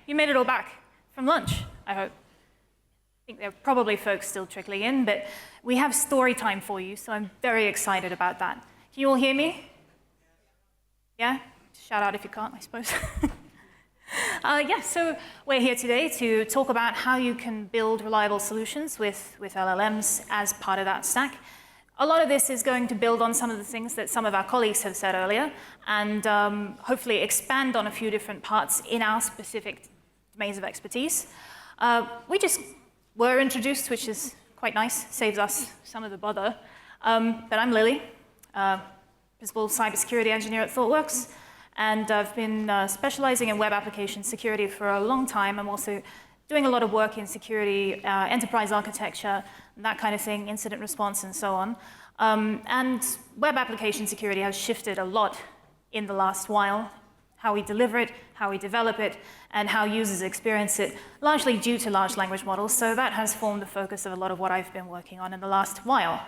you made it all back from lunch, I hope. I think there are probably folks still trickling in, but we have story time for you, so I'm very excited about that. Can you all hear me? Yeah? Shout out if you can't, I suppose. Yeah, so we're here today to talk about how you can build reliable solutions with LLMs as part of that stack. A lot of this is going to build on some of the things that some of our colleagues have said earlier, and hopefully expand on a few different parts in our specific domains of expertise. We just were introduced, which is quite nice, saves us some of the bother. But I'm Lilly, Principal Cybersecurity Engineer at Thoughtworks, and I've been specializing in web application security for a long time. I'm also doing a lot of work in security, enterprise architecture, that kind of thing, incident response, and so on. And web application security has shifted a lot in the last while, how we deliver it, how we develop it, and how users experience it, largely due to large language models. So that has formed the focus of a lot of what I've been working on in the last while.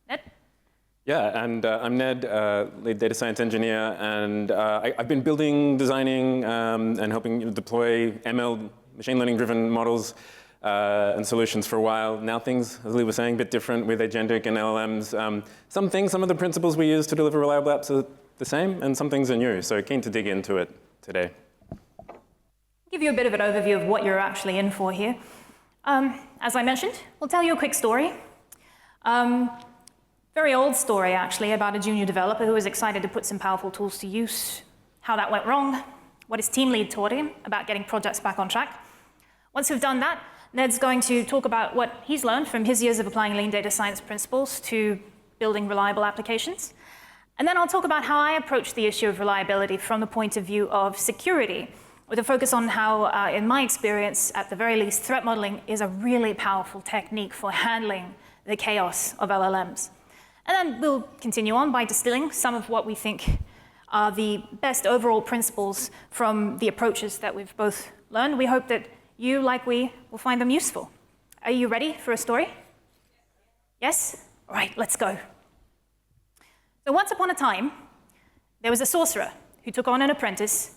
Ned? Yeah, and I'm Ned, lead data science engineer, and I've been building, designing, and helping deploy ML, machine learning-driven models and solutions for a while. Now things, as Lee was saying, a bit different with agentic and LLMs. Some of the principles we use to deliver reliable apps are the same, and some things are new, so keen to dig into it today. Give you a bit of an overview of what you're actually in for here. As I mentioned, we'll tell you a quick story. Very old story, actually, about a junior developer who was excited to put some powerful tools to use, how that went wrong, what his team lead taught him about getting projects back on track. Once we've done that, Ned's going to talk about what he's learned from his years of applying lean data science principles to building reliable applications. And then I'll talk about how I approach the issue of reliability from the point of view of security, with a focus on how, in my experience, at the very least, threat modeling is a really powerful technique for handling the chaos of LLMs. And then we'll continue on by distilling some of what we think are the best overall principles from the approaches that we've both learned. We hope that you, like we, will find them useful. Are you ready for a story? Yes? All right, let's go. So once upon a time, there was a sorcerer who took on an apprentice,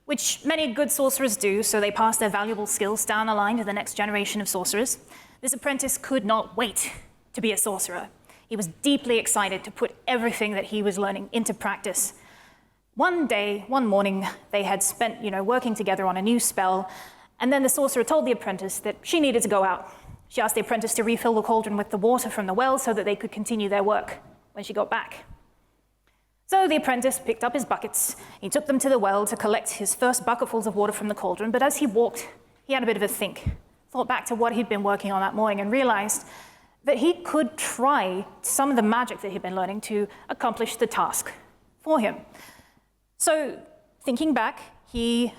which many good sorcerers do, so they pass their valuable skills down the line to the next generation of sorcerers. This apprentice could not wait to be a sorcerer. He was deeply excited to put everything that he was learning into practice. One day, one morning, they had spent, working together on a new spell, and then the sorcerer told the apprentice that she needed to go out. She asked the apprentice to refill the cauldron with the water from the well so that they could continue their work when she got back. So the apprentice picked up his buckets. He took them to the well to collect his first bucketfuls of water from the cauldron, but as he walked, he had a bit of a think, thought back to what he'd been working on that morning, and realized that he could try some of the magic that he'd been learning to accomplish the task for him. So, thinking back, he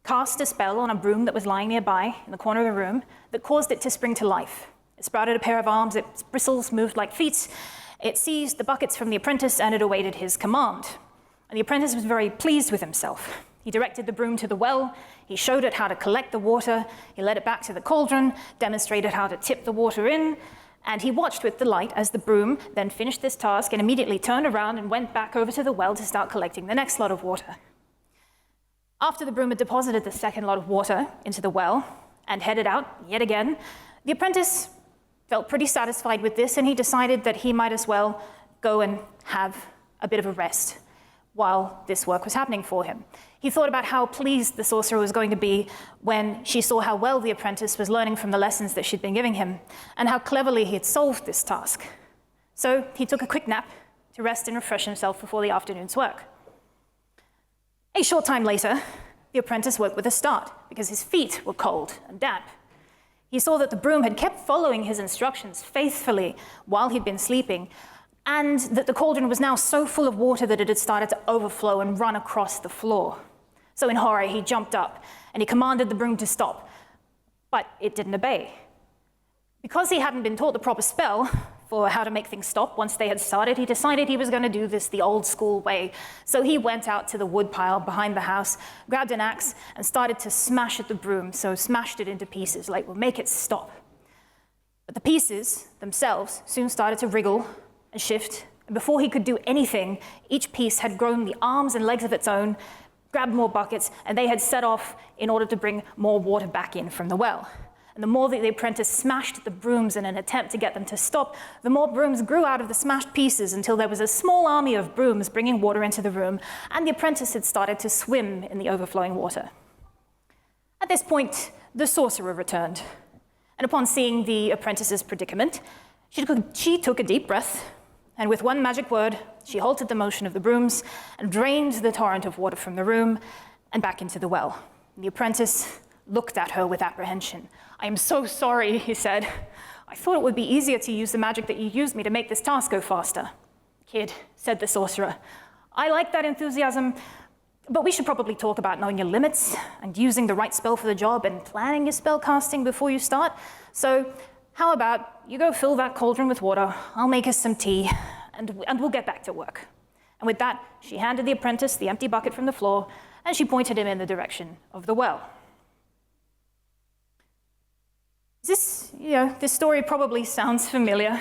cast a spell on a broom that was lying nearby in the corner of the room that caused it to spring to life. It sprouted a pair of arms, its bristles moved like feet, it seized the buckets from the apprentice, and it awaited his command. And the apprentice was very pleased with himself. He directed the broom to the well, he showed it how to collect the water, he led it back to the cauldron, demonstrated how to tip the water in, and he watched with delight as the broom then finished this task and immediately turned around and went back over to the well to start collecting the next lot of water. After the broom had deposited the second lot of water into the well and headed out yet again, the apprentice felt pretty satisfied with this, and he decided that he might as well go and have a bit of a rest while this work was happening for him. He thought about how pleased the sorcerer was going to be when she saw how well the apprentice was learning from the lessons that she'd been giving him, and how cleverly he had solved this task. So he took a quick nap to rest and refresh himself before the afternoon's work. A short time later, the apprentice woke with a start because his feet were cold and damp. He saw that the broom had kept following his instructions faithfully while he'd been sleeping, and that the cauldron was now so full of water that it had started to overflow and run across the floor. So in horror, he jumped up and he commanded the broom to stop, but it didn't obey. Because he hadn't been taught the proper spell for how to make things stop once they had started, he decided he was going to do this the old school way. So he went out to the woodpile behind the house, grabbed an axe, and started to smash at the broom, so smashed it into pieces, like, we'll make it stop. But the pieces themselves soon started to wriggle and shift, and before he could do anything, each piece had grown the arms and legs of its own, grabbed more buckets, and they had set off in order to bring more water back in from the well. And the more that the apprentice smashed the brooms in an attempt to get them to stop, the more brooms grew out of the smashed pieces until there was a small army of brooms bringing water into the room, and the apprentice had started to swim in the overflowing water. At this point, the sorcerer returned, and upon seeing the apprentice's predicament, she took a deep breath, and with one magic word, she halted the motion of the brooms and drained the torrent of water from the room and back into the well. And the apprentice looked at her with apprehension. "I am so sorry," he said. "I thought it would be easier to use the magic that you used me to make this task go faster." "Kid," said the sorcerer, "I like that enthusiasm, but we should probably talk about knowing your limits and using the right spell for the job and planning your spell casting before you start. So how about you go fill that cauldron with water, I'll make us some tea, and we'll get back to work." And with that, she handed the apprentice the empty bucket from the floor, and she pointed him in the direction of the well. This story probably sounds familiar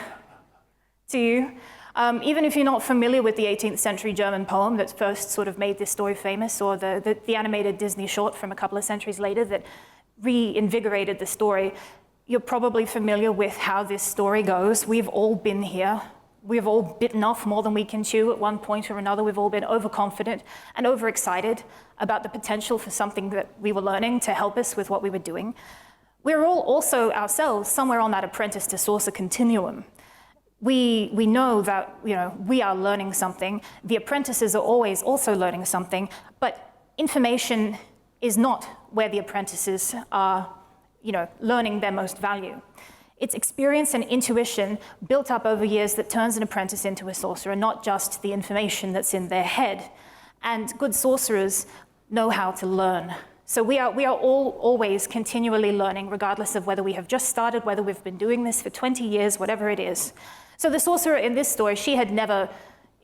to you. Even if you're not familiar with the 18th century German poem that first sort of made this story famous, or the animated Disney short from a couple of centuries later that reinvigorated the story, you're probably familiar with how this story goes. We've all been here. We've all bitten off more than we can chew at one point or another. We've all been overconfident and overexcited about the potential for something that we were learning to help us with what we were doing. We're all also ourselves somewhere on that apprentice to sorcerer continuum. We know that we are learning something. The apprentices are always also learning something, but information is not where the apprentices are learning their most value. It's experience and intuition built up over years that turns an apprentice into a sorcerer, not just the information that's in their head. And good sorcerers know how to learn. So we are all always continually learning, regardless of whether we have just started, whether we've been doing this for 20 years, whatever it is. So the sorcerer in this story, she had never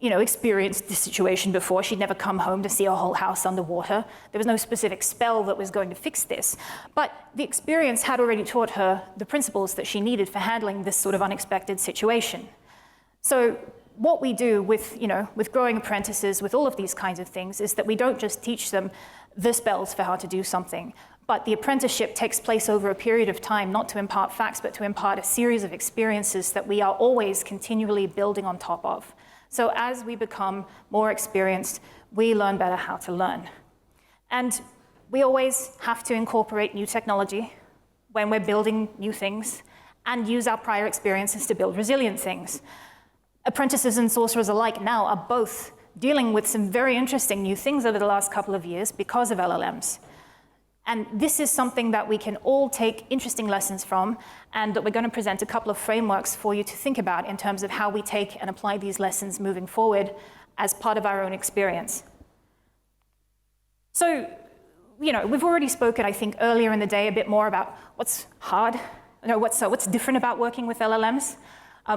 experienced this situation before. She'd never come home to see her whole house underwater. There was no specific spell that was going to fix this. But the experience had already taught her the principles that she needed for handling this sort of unexpected situation. So what we do with growing apprentices, with all of these kinds of things, is that we don't just teach them the spells for how to do something, but the apprenticeship takes place over a period of time, not to impart facts, but to impart a series of experiences that we are always continually building on top of. So as we become more experienced, we learn better how to learn. And we always have to incorporate new technology when we're building new things and use our prior experiences to build resilient things. Apprentices and sorcerers alike now are both dealing with some very interesting new things over the last couple of years because of LLMs. And this is something that we can all take interesting lessons from, and that we're going to present a couple of frameworks for you to think about in terms of how we take and apply these lessons moving forward as part of our own experience. So, we've already spoken, I think, earlier in the day a bit more about what's hard, what's different about working with LLMs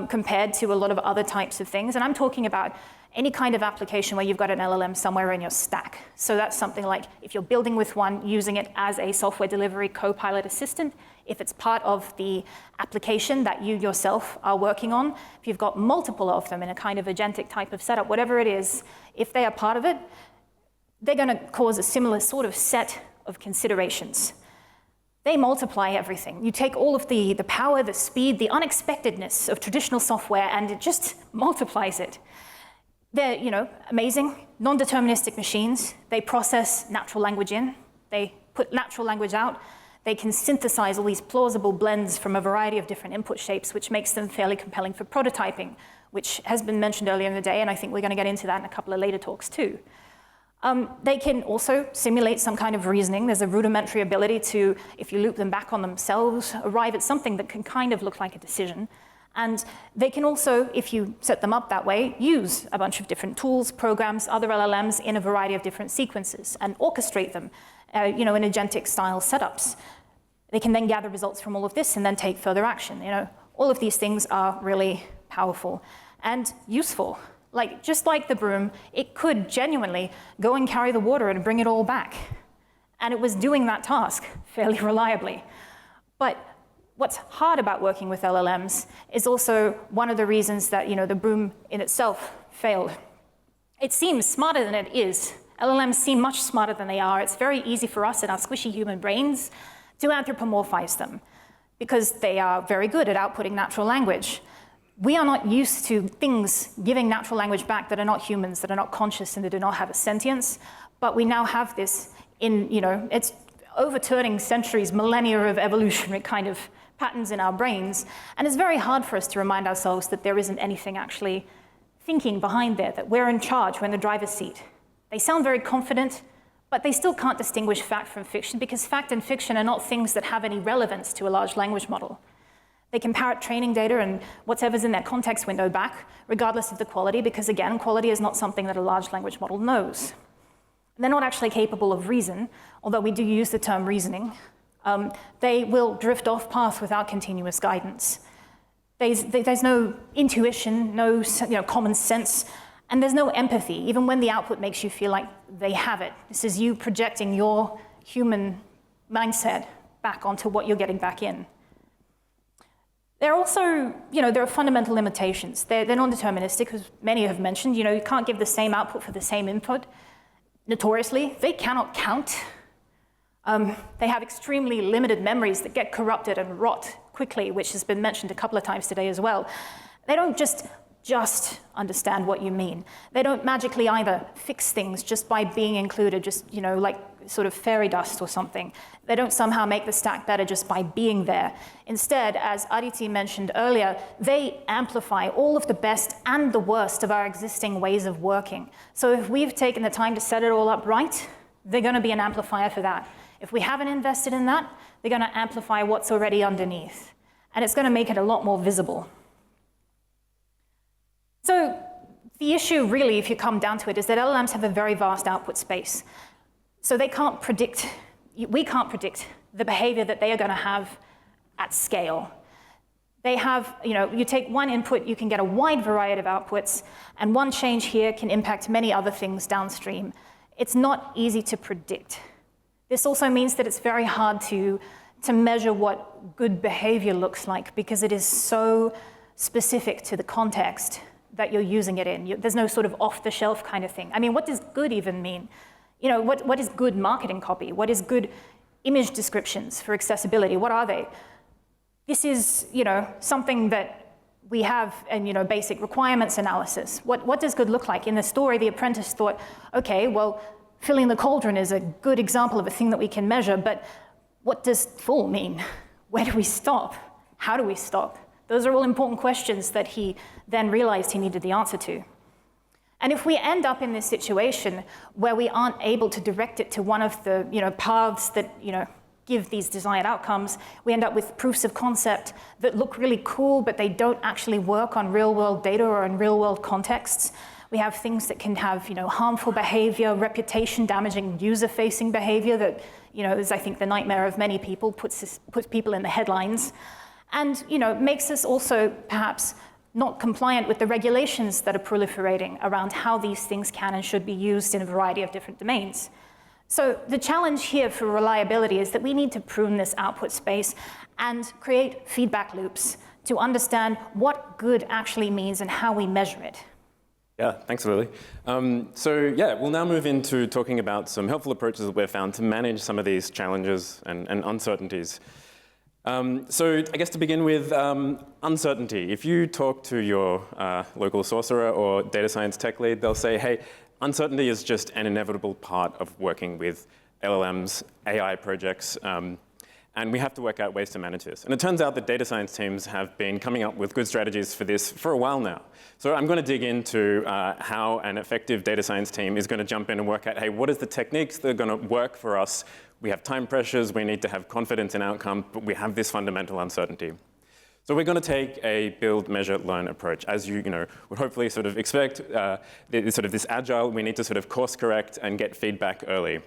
compared to a lot of other types of things. And I'm talking about any kind of application where you've got an LLM somewhere in your stack. So that's something like if you're building with one, using it as a software delivery co-pilot assistant, if it's part of the application that you yourself are working on, if you've got multiple of them in a kind of agentic type of setup, whatever it is, if they are part of it, they're going to cause a similar sort of set of considerations. They multiply everything. You take all of the power, the speed, the unexpectedness of traditional software, and it just multiplies it. They're, amazing, non-deterministic machines. They process natural language in. They put natural language out. They can synthesize all these plausible blends from a variety of different input shapes, which makes them fairly compelling for prototyping, which has been mentioned earlier in the day, and I think we're going to get into that in a couple of later talks too. They can also simulate some kind of reasoning. There's a rudimentary ability to, if you loop them back on themselves, arrive at something that can kind of look like a decision. And they can also, if you set them up that way, use a bunch of different tools, programs, other LLMs in a variety of different sequences and orchestrate them, in agentic style setups. They can then gather results from all of this and then take further action. All of these things are really powerful and useful. Just like the broom, it could genuinely go and carry the water and bring it all back. And it was doing that task fairly reliably. But what's hard about working with LLMs is also one of the reasons that the broom in itself failed. It seems smarter than it is LLMs seem much smarter than they are. It's very easy for us in our squishy human brains to anthropomorphize them because they are very good at outputting natural language. We are not used to things giving natural language back that are not humans, that are not conscious, and that do not have a sentience. But we now have this in, it's overturning centuries, millennia of evolutionary kind of patterns in our brains. And it's very hard for us to remind ourselves that there isn't anything actually thinking behind there, that we're in charge, we're in the driver's seat. They sound very confident, but they still can't distinguish fact from fiction because fact and fiction are not things that have any relevance to a large language model. They can parrot training data and whatever's in their context window back, regardless of the quality, because again, quality is not something that a large language model knows. They're not actually capable of reason, although we do use the term reasoning. They will drift off path without continuous guidance. There's no intuition, no common sense, and there's no empathy, even when the output makes you feel like they have it. This is you projecting your human mindset back onto what you're getting back in. There are also, there are fundamental limitations. They're non-deterministic, as many have mentioned. You can't give the same output for the same input. Notoriously, they cannot count. They have extremely limited memories that get corrupted and rot quickly, which has been mentioned a couple of times today as well. They don't just understand what you mean. They don't magically either fix things just by being included, just, like sort of fairy dust or something. They don't somehow make the stack better just by being there. Instead, as Aditi mentioned earlier, they amplify all of the best and the worst of our existing ways of working. So if we've taken the time to set it all up right, they're going to be an amplifier for that. If we haven't invested in that, they're going to amplify what's already underneath. And it's going to make it a lot more visible. So the issue really, if you come down to it, is that LLMs have a very vast output space. So we can't predict the behavior that they are going to have at scale. They have, you take one input, you can get a wide variety of outputs, and one change here can impact many other things downstream. It's not easy to predict. This also means that it's very hard to measure what good behavior looks like because it is so specific to the context that you're using it in. There's no sort of off-the-shelf kind of thing. I mean, what does good even mean? What is good marketing copy? What is good image descriptions for accessibility? What are they? This is, something that we have in, basic requirements analysis. What does good look like? In the story, the apprentice thought, okay, well, filling the cauldron is a good example of a thing that we can measure, but what does full mean? Where do we stop? How do we stop? Those are all important questions that he then realized he needed the answer to. And if we end up in this situation where we aren't able to direct it to one of the paths that give these desired outcomes, we end up with proofs of concept that look really cool, but they don't actually work on real-world data or in real-world contexts. We have things that can have harmful behavior, reputation-damaging user-facing behavior that is, I think, the nightmare of many people, puts people in the headlines. And makes us also perhaps not compliant with the regulations that are proliferating around how these things can and should be used in a variety of different domains. So the challenge here for reliability is that we need to prune this output space and create feedback loops to understand what good actually means and how we measure it. Yeah, thanks, Lily. We'll now move into talking about some helpful approaches that we've found to manage some of these challenges and uncertainties. So I guess to begin with, uncertainty. If you talk to your local sorcerer or data science tech lead, they'll say, hey, uncertainty is just an inevitable part of working with LLMs, AI projects, and we have to work out ways to manage this. And it turns out that data science teams have been coming up with good strategies for this for a while now. So I'm going to dig into how an effective data science team is going to jump in and work out, hey, what is the techniques that are going to work for us? We have time pressures, we need to have confidence in outcome, but we have this fundamental uncertainty. So we're going to take a build, measure, learn approach. As you would hopefully sort of expect, this agile, we need to sort of course correct and get feedback early.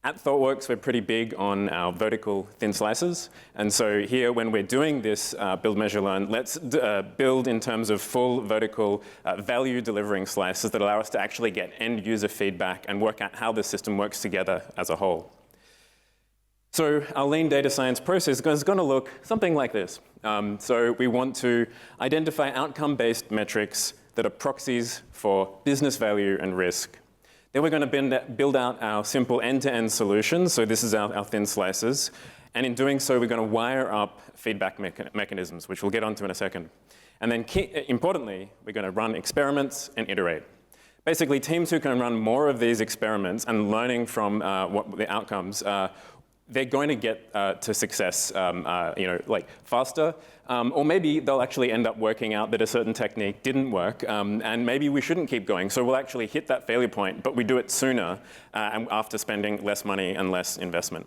At Thoughtworks, we're pretty big on our vertical thin slices. And so here, when we're doing this build, measure, learn, let's build in terms of full vertical value delivering slices that allow us to actually get end user feedback and work out how the system works together as a whole. So our lean data science process is going to look something like this. So we want to identify outcome-based metrics that are proxies for business value and risk. Then we're going to build out our simple end-to-end solutions. So this is our thin slices. And in doing so, we're going to wire up feedback mechanisms, which we'll get onto in a second. And then importantly, we're going to run experiments and iterate. Basically, teams who can run more of these experiments and learning from what the outcomes, they're going to get to success like faster. Or maybe they'll actually end up working out that a certain technique didn't work, and maybe we shouldn't keep going. So we'll actually hit that failure point, but we do it sooner and after spending less money and less investment.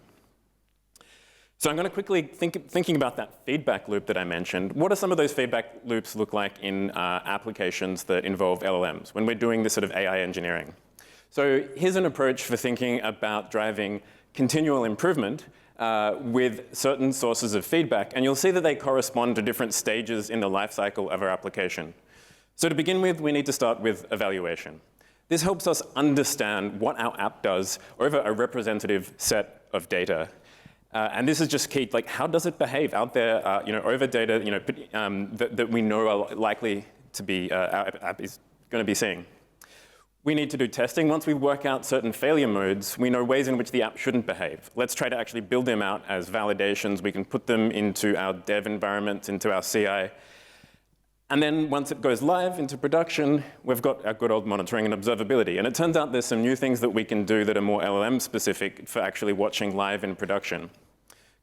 So I'm going to quickly thinking about that feedback loop that I mentioned. What do some of those feedback loops look like in applications that involve LLMs when we're doing this sort of AI engineering? So here's an approach for thinking about driving continual improvement with certain sources of feedback. And you'll see that they correspond to different stages in the life cycle of our application. So to begin with, we need to start with evaluation. This helps us understand what our app does over a representative set of data. And this is just key, like how does it behave out there, over data, that we know are likely to be, our app is going to be seeing. We need to do testing. Once we work out certain failure modes, we know ways in which the app shouldn't behave. Let's try to actually build them out as validations. We can put them into our dev environment, into our CI. And then once it goes live into production, we've got our good old monitoring and observability. And it turns out there's some new things that we can do that are more LLM specific for actually watching live in production.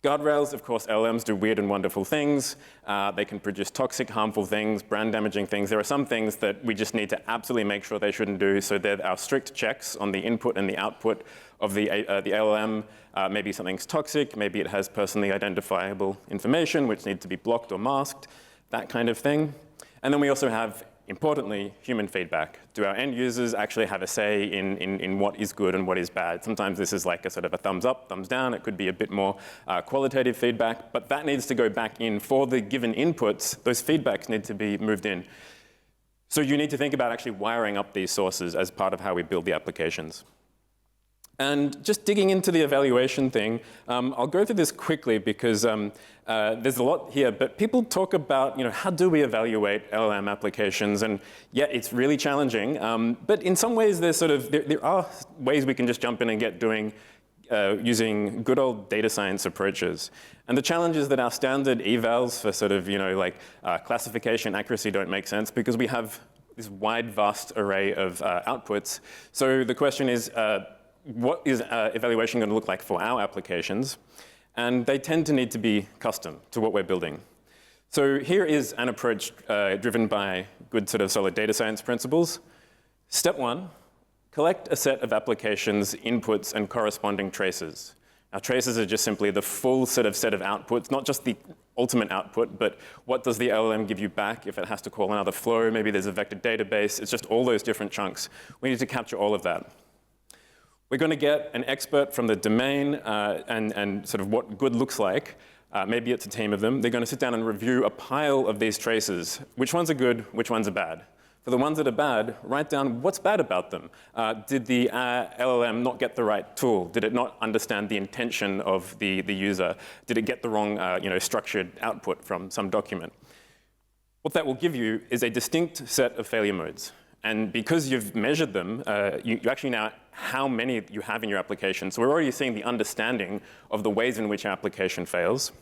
Guardrails, of course, LLMs do weird and wonderful things. They can produce toxic, harmful things, brand-damaging things. There are some things that we just need to absolutely make sure they shouldn't do. So they're our strict checks on the input and the output of the LLM. Maybe something's toxic. Maybe it has personally identifiable information, which needs to be blocked or masked, that kind of thing. And then we also have, importantly, human feedback. Do our end users actually have a say in what is good and what is bad? Sometimes this is like a sort of a thumbs up, thumbs down. It could be a bit more qualitative feedback, but that needs to go back in for the given inputs. Those feedbacks need to be moved in. So you need to think about actually wiring up these sources as part of how we build the applications. And just digging into the evaluation thing, I'll go through this quickly because there's a lot here, but people talk about, how do we evaluate LLM applications? And yeah, it's really challenging. But in some ways, there are ways we can just jump in and get doing using good old data science approaches. And the challenge is that our standard evals for sort of, classification accuracy don't make sense because we have this wide, vast array of outputs. So the question is, what is evaluation going to look like for our applications? And they tend to need to be custom to what we're building. So here is an approach driven by good sort of solid data science principles. Step one, collect a set of applications, inputs, and corresponding traces. Now, traces are just simply the full set of outputs, not just the ultimate output, but what does the LLM give you back if it has to call another flow? Maybe there's a vector database. It's just all those different chunks. We need to capture all of that. We're going to get an expert from the domain and sort of what good looks like. Maybe it's a team of them. They're going to sit down and review a pile of these traces. Which ones are good? Which ones are bad? For the ones that are bad, write down what's bad about them. Did the LLM not get the right tool? Did it not understand the intention of the user? Did it get the wrong structured output from some document? What that will give you is a distinct set of failure modes. And because you've measured them, you actually know how many you have in your application. So we're already seeing the understanding of the ways in which our application fails.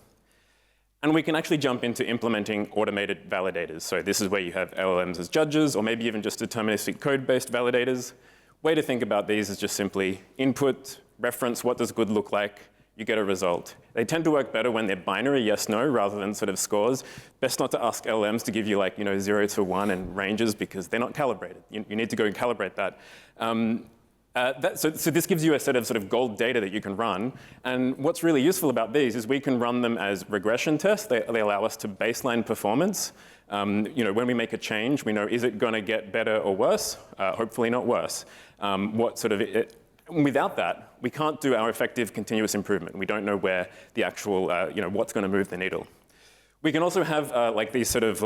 And we can actually jump into implementing automated validators. So this is where you have LLMs as judges, or maybe even just deterministic code-based validators. Way to think about these is just simply input, reference, what does good look like, you get a result. They tend to work better when they're binary, yes, no, rather than sort of scores. Best not to ask LLMs to give you 0 to 1 and ranges because they're not calibrated. You need to go and calibrate that. So this gives you a set of sort of gold data that you can run. And what's really useful about these is we can run them as regression tests. They allow us to baseline performance. When we make a change, we know, is it going to get better or worse? Hopefully not worse. Without that, we can't do our effective continuous improvement. We don't know where the actual, what's going to move the needle. We can also have like these sort of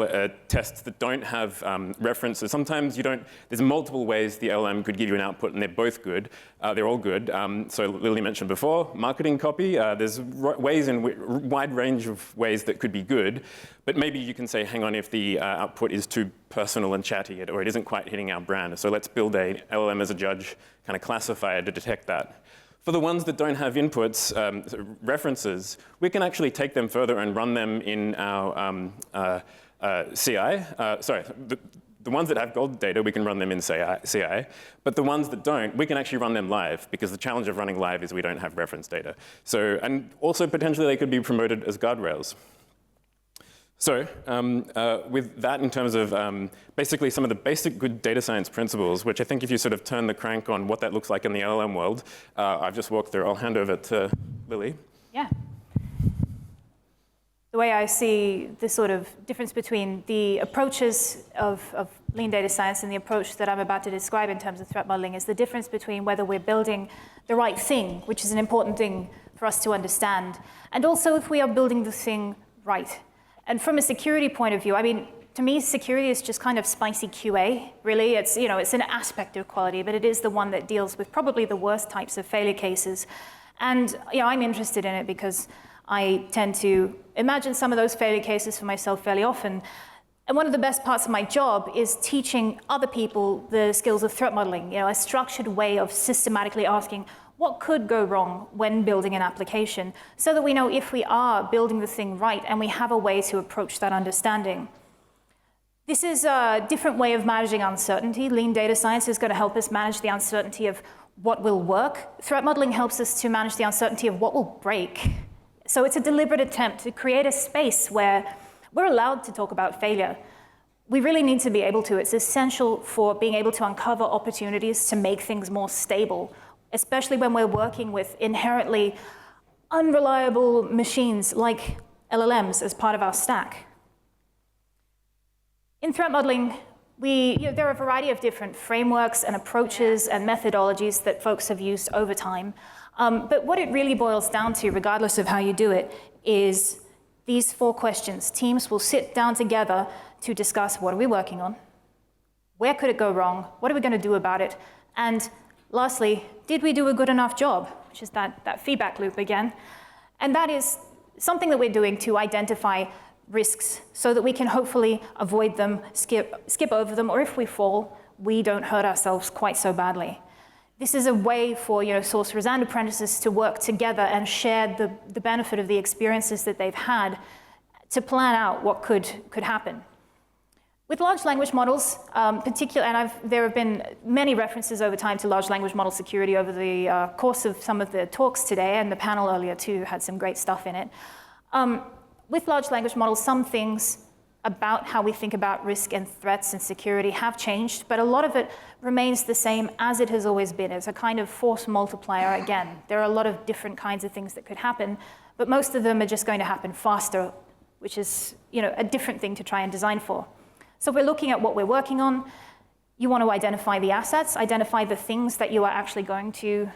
tests that don't have references. Sometimes you don't, there's multiple ways the LLM could give you an output, and they're both good. They're all good. So Lilly mentioned before, marketing copy. There's ways in wide range of ways that could be good, but maybe you can say, hang on, if the output is too personal and chatty, or it isn't quite hitting our brand. So let's build a LLM as a judge kind of classifier to detect that. For the ones that don't have inputs, references, we can actually take them further and run them in our CI. The ones that have gold data, we can run them in CI. But the ones that don't, we can actually run them live, because the challenge of running live is we don't have reference data. So, and also potentially they could be promoted as guardrails. So with that in terms of basically some of the basic good data science principles, which I think if you sort of turn the crank on what that looks like in the LLM world, I've just walked through. I'll hand over to Lilly. Yeah. The way I see the sort of difference between the approaches of lean data science and the approach that I'm about to describe in terms of threat modeling is the difference between whether we're building the right thing, which is an important thing for us to understand, and also if we are building the thing right. And from a security point of view, I mean, to me, security is just kind of spicy QA, really. It's, you know, it's an aspect of quality, but it is the one that deals with probably the worst types of failure cases. And, you know, I'm interested in it because I tend to imagine some of those failure cases for myself fairly often. And one of the best parts of my job is teaching other people the skills of threat modeling, you know, a structured way of systematically asking, what could go wrong when building an application, so that we know if we are building the thing right and we have a way to approach that understanding. This is a different way of managing uncertainty. Lean data science is going to help us manage the uncertainty of what will work. Threat modeling helps us to manage the uncertainty of what will break. So it's a deliberate attempt to create a space where we're allowed to talk about failure. We really need to be able to. It's essential for being able to uncover opportunities to make things more stable, especially when we're working with inherently unreliable machines like LLMs as part of our stack. In threat modeling, there are a variety of different frameworks and approaches and methodologies that folks have used over time. But what it really boils down to, regardless of how you do it, is these 4 questions. Teams will sit down together to discuss what are we working on, where could it go wrong, what are we going to do about it, and lastly, did we do a good enough job, which is that feedback loop again. And that is something that we're doing to identify risks so that we can hopefully avoid them, skip over them, or if we fall, we don't hurt ourselves quite so badly. This is a way for sorcerers and apprentices to work together and share the benefit of the experiences that they've had to plan out what could happen. With large language models, there have been many references over time to large language model security over the course of some of the talks today, and the panel earlier too had some great stuff in it. With large language models, some things about how we think about risk and threats and security have changed, but a lot of it remains the same as it has always been. It's a kind of force multiplier again. There are a lot of different kinds of things that could happen, but most of them are just going to happen faster, which is a different thing to try and design for. So we're looking at what we're working on. You want to identify the assets, identify the things that you are actually going to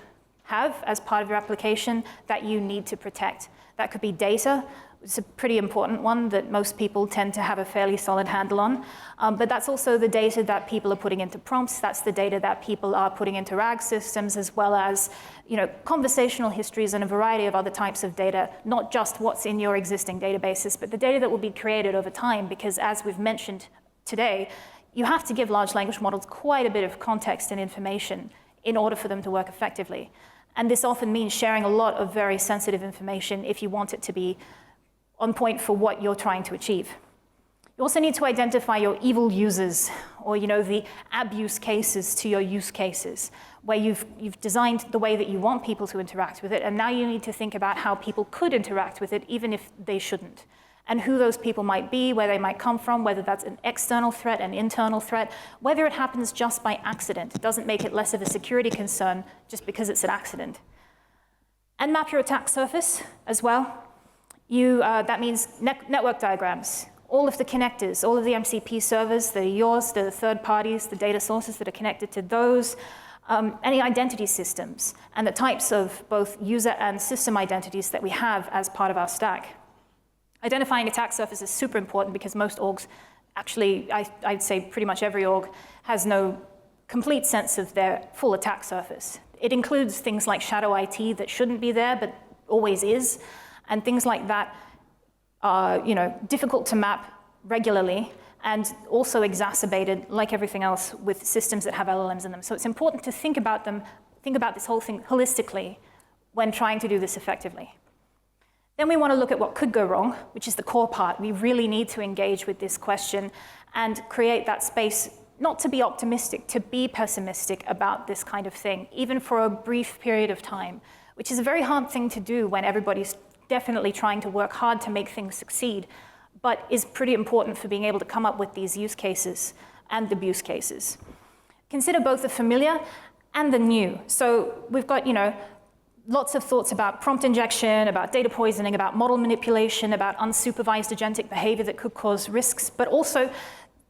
have as part of your application that you need to protect. That could be data. It's a pretty important one that most people tend to have a fairly solid handle on. But that's also the data that people are putting into prompts. That's the data that people are putting into RAG systems, as well as conversational histories and a variety of other types of data, not just what's in your existing databases, but the data that will be created over time, because as we've mentioned today, you have to give large language models quite a bit of context and information in order for them to work effectively. And this often means sharing a lot of very sensitive information if you want it to be on point for what you're trying to achieve. You also need to identify your evil users, or the abuse cases to your use cases, where you've designed the way that you want people to interact with it, and now you need to think about how people could interact with it even if they shouldn't, and who those people might be, where they might come from, whether that's an external threat, an internal threat, whether it happens just by accident. It doesn't make it less of a security concern just because it's an accident. And map your attack surface as well. That means network diagrams, all of the connectors, all of the MCP servers that are yours, the third parties, the data sources that are connected to those, any identity systems, and the types of both user and system identities that we have as part of our stack. Identifying attack surface is super important because most orgs, actually, I'd say pretty much every org, has no complete sense of their full attack surface. It includes things like shadow IT that shouldn't be there, but always is, and things like that are, difficult to map regularly, and also exacerbated, like everything else, with systems that have LLMs in them. So it's important to think about this whole thing holistically when trying to do this effectively. Then we want to look at what could go wrong, which is the core part. We really need to engage with this question and create that space, not to be optimistic, to be pessimistic about this kind of thing, even for a brief period of time, which is a very hard thing to do when everybody's definitely trying to work hard to make things succeed, but is pretty important for being able to come up with these use cases and abuse cases. Consider both the familiar and the new. So we've got, lots of thoughts about prompt injection, about data poisoning, about model manipulation, about unsupervised agentic behavior that could cause risks, but also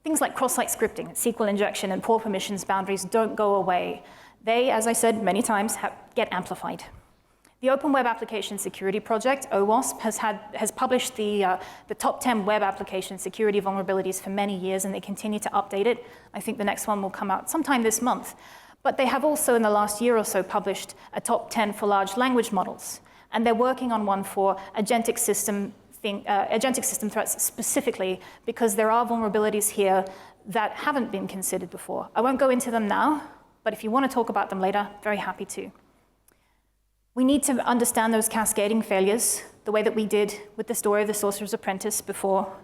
things like cross-site scripting, SQL injection, and poor permissions boundaries don't go away. They, as I said many times, get amplified. The Open Web Application Security Project, OWASP, has published the top 10 web application security vulnerabilities for many years, and they continue to update it. I think the next one will come out sometime this month. But they have also, in the last year or so, published a top 10 for large language models. And they're working on one for agentic system threats specifically, because there are vulnerabilities here that haven't been considered before. I won't go into them now, but if you want to talk about them later, very happy to. We need to understand those cascading failures, the way that we did with the story of the Sorcerer's Apprentice before,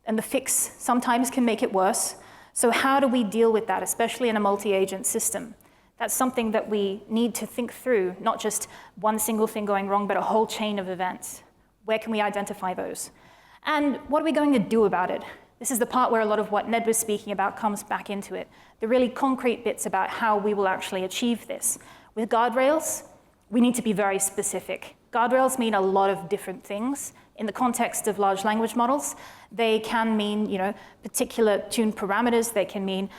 and the fix sometimes can make it worse. So how do we deal with that, especially in a multi-agent system? That's something that we need to think through, not just one single thing going wrong, but a whole chain of events. Where can we identify those? And what are we going to do about it? This is the part where a lot of what Ned was speaking about comes back into it. The really concrete bits about how we will actually achieve this. With guardrails, we need to be very specific. Guardrails mean a lot of different things. In the context of large language models, they can mean, particular tuned parameters. They can mean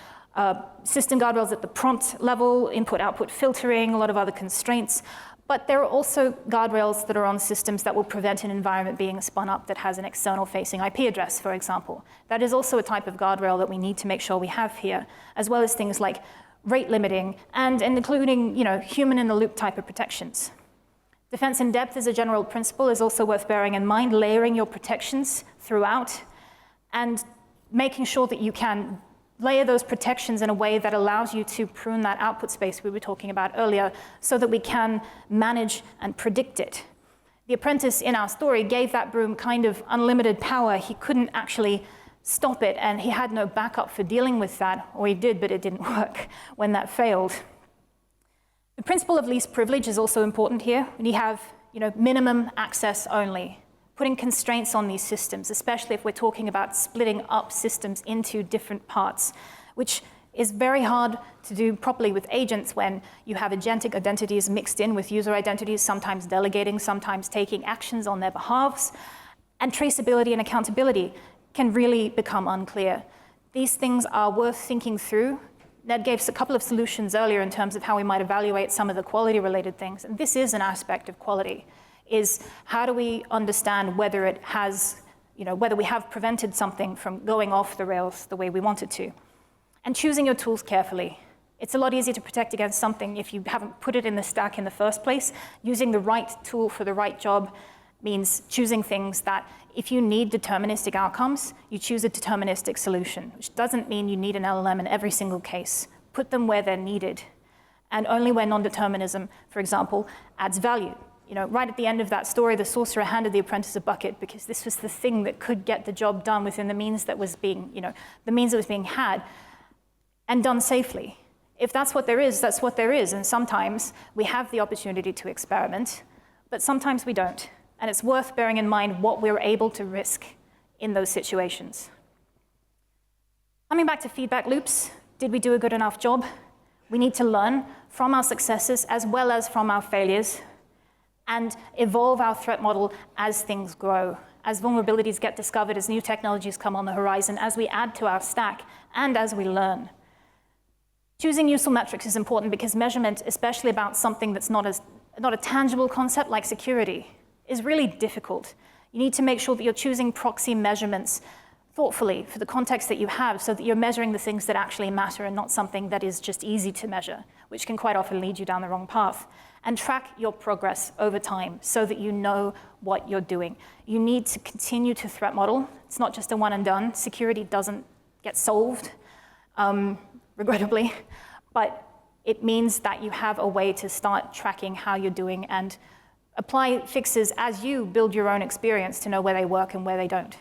system guardrails at the prompt level, input-output filtering, a lot of other constraints. But there are also guardrails that are on systems that will prevent an environment being spun up that has an external-facing IP address, for example. That is also a type of guardrail that we need to make sure we have here, as well as things like rate limiting and including, human-in-the-loop type of protections. Defense in depth as a general principle is also worth bearing in mind, layering your protections throughout and making sure that you can layer those protections in a way that allows you to prune that output space we were talking about earlier so that we can manage and predict it. The apprentice in our story gave that broom kind of unlimited power. He couldn't actually stop it, and he had no backup for dealing with that, or he did, but it didn't work when that failed. The principle of least privilege is also important here. We have, minimum access only, putting constraints on these systems, especially if we're talking about splitting up systems into different parts, which is very hard to do properly with agents when you have agentic identities mixed in with user identities, sometimes delegating, sometimes taking actions on their behalves, and traceability and accountability can really become unclear. These things are worth thinking through. Ned gave us a couple of solutions earlier in terms of how we might evaluate some of the quality-related things, and this is an aspect of quality, is how do we understand whether it has, whether we have prevented something from going off the rails the way we want it to. And choosing your tools carefully. It's a lot easier to protect against something if you haven't put it in the stack in the first place. Using the right tool for the right job means choosing things that, if you need deterministic outcomes, you choose a deterministic solution, which doesn't mean you need an LLM in every single case. Put them where they're needed, and only where non-determinism, for example, adds value. Right at the end of that story, the sorcerer handed the apprentice a bucket because this was the thing that could get the job done within the means that was being, the means that was being had, and done safely. If that's what there is, that's what there is. And sometimes we have the opportunity to experiment, but sometimes we don't. And it's worth bearing in mind what we're able to risk in those situations. Coming back to feedback loops, did we do a good enough job? We need to learn from our successes as well as from our failures and evolve our threat model as things grow, as vulnerabilities get discovered, as new technologies come on the horizon, as we add to our stack, and as we learn. Choosing useful metrics is important because measurement, especially about something that's not a tangible concept like security, is really difficult. You need to make sure that you're choosing proxy measurements thoughtfully for the context that you have so that you're measuring the things that actually matter and not something that is just easy to measure, which can quite often lead you down the wrong path. And track your progress over time so that you know what you're doing. You need to continue to threat model. It's not just a one and done. Security doesn't get solved, regrettably, but it means that you have a way to start tracking how you're doing and apply fixes as you build your own experience to know where they work and where they don't.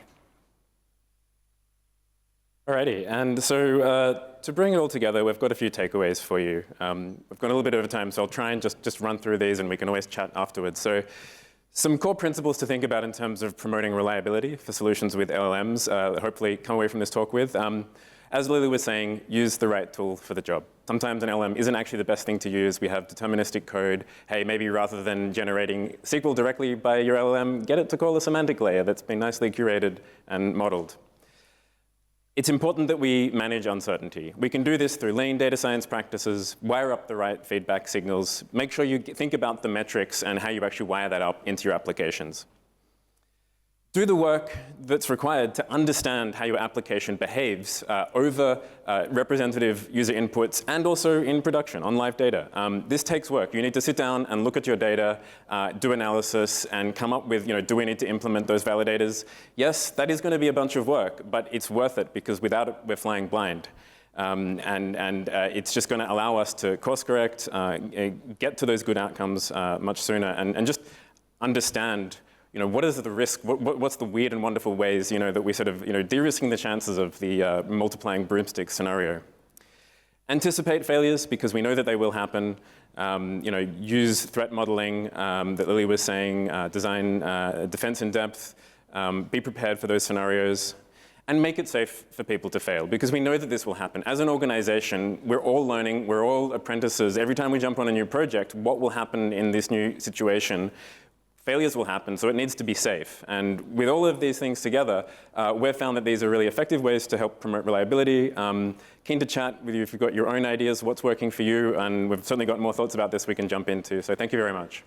Alrighty, and so to bring it all together, we've got a few takeaways for you. We've got a little bit over time, so I'll try and just run through these, and we can always chat afterwards. So some core principles to think about in terms of promoting reliability for solutions with LLMs, hopefully come away from this talk with. As Lilly was saying, use the right tool for the job. Sometimes an LLM isn't actually the best thing to use. We have deterministic code. Hey, maybe rather than generating SQL directly by your LLM, get it to call a semantic layer that's been nicely curated and modeled. It's important that we manage uncertainty. We can do this through lean data science practices, wire up the right feedback signals, make sure you think about the metrics and how you actually wire that up into your applications. Do the work that's required to understand how your application behaves over representative user inputs and also in production on live data. This takes work. You need to sit down and look at your data, do analysis, and come up with, do we need to implement those validators? Yes, that is going to be a bunch of work, but it's worth it because without it, we're flying blind. It's just going to allow us to course correct, get to those good outcomes much sooner, and just understand what is the risk? What's the weird and wonderful ways, that we sort of, de-risking the chances of the multiplying broomstick scenario? Anticipate failures because we know that they will happen. Use threat modeling that Lilly was saying. Design defense in depth. Be prepared for those scenarios, and make it safe for people to fail because we know that this will happen. As an organization, we're all learning. We're all apprentices. Every time we jump on a new project, what will happen in this new situation? Failures will happen, so it needs to be safe. And with all of these things together, we've found that these are really effective ways to help promote reliability. Keen to chat with you if you've got your own ideas, what's working for you, and we've certainly got more thoughts about this we can jump into. So thank you very much.